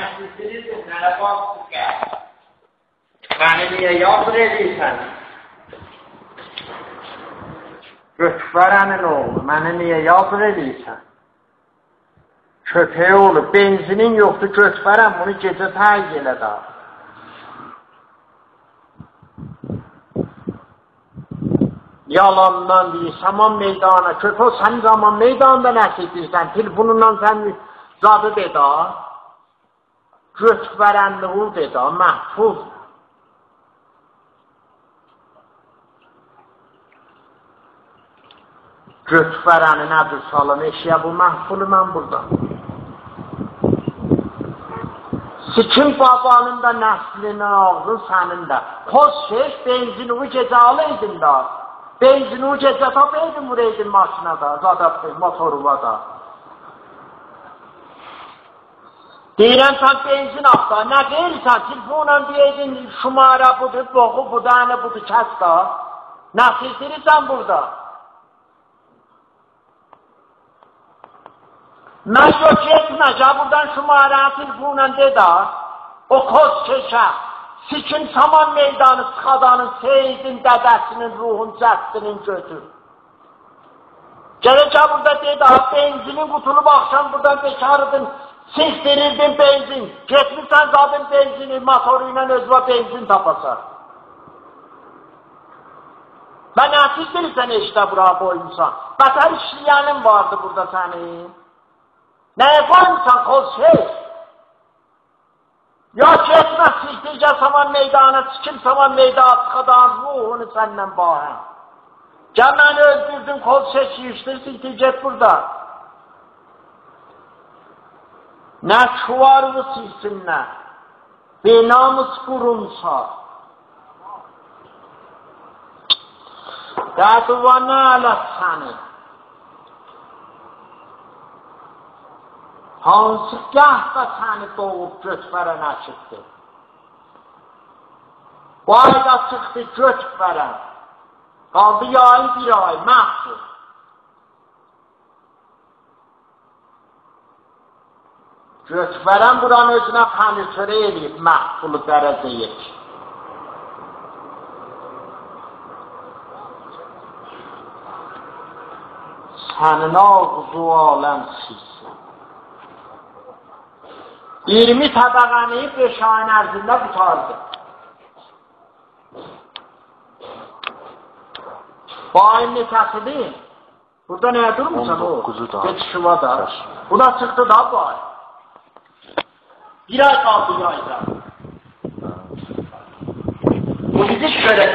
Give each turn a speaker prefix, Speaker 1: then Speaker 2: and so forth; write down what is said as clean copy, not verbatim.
Speaker 1: Nəsizsiniz, nələ baxsız gəl. Məni niyə yazır edirsən? Götürənin oğlu, məni niyə yazır edirsən? Köpək oğlu, benzinin yoxdur, götürəm, bunu gecə təyiz elə da. Yalandan deyir, saman meydana, köpək sən zaman meydanda nəsə edirsən, telefonundan sən zadı dedi ha. Götürənliği dedi ha, məhfuz. Götürəni nədir salın, eşya bu məhfulu mən burada. Sikim babanın da nəslinin ağzı sənin də. Poz şeş, benzini gecə alaydın da. Benzini gecə tapaydın, vuraydın maşinada, zadatdır, motoruva da. Deyirəm sən benzin axda, nə deyirsən, telefonla deyirdin, şumara budur, boğu budur, əni budur, kəs da. Nə sildirirsən burada? Mən yok etməcə, buradan şumara telefonla dedi, o koz keşə, sikin saman meydanı sıxadanın, seydin dədəsinin ruhun cəddinin götür. Gələcə burada dedi, benzinin qutulub axşam buradan bekarıdın, sizdirirdin benzin, getmişsən zadın benzini, motoru ilə özvə benzin tapasar. Və nə sizdirirsən eşdə bura qoymuşsan? Bətər işləyənin vardı burada sənin. Nəyə qoymuşsan kol şey? Ya getmə sizdircə saman meydana, sikim saman meydana, sıxadan ruhunu səndən bahəm. Gəl məni öldürdün, kol şey işdirsin, get burada. Nə çuvarını silsinlər, binamız qurumsa. Dəduva nə ələt səni? Hansı gəhdə səni doğub götürən əşitdir? Bu ayda çıxdı götürən. Qaldı yayın bir ay, məhsul. Götürən buranın özünə fənisörə edib, məhsulu dərəcəyə ki. Sənin ağzı aləm silsin. 20 təbəqəni 5 ayın ərzində qutardı. Bu ayın neçəsidir? Burada nəyə durmuşsan o? Geçişiva da. Buna çıxdı da bu ay. Bir ay kaldı yayda. Bu bizi şöyle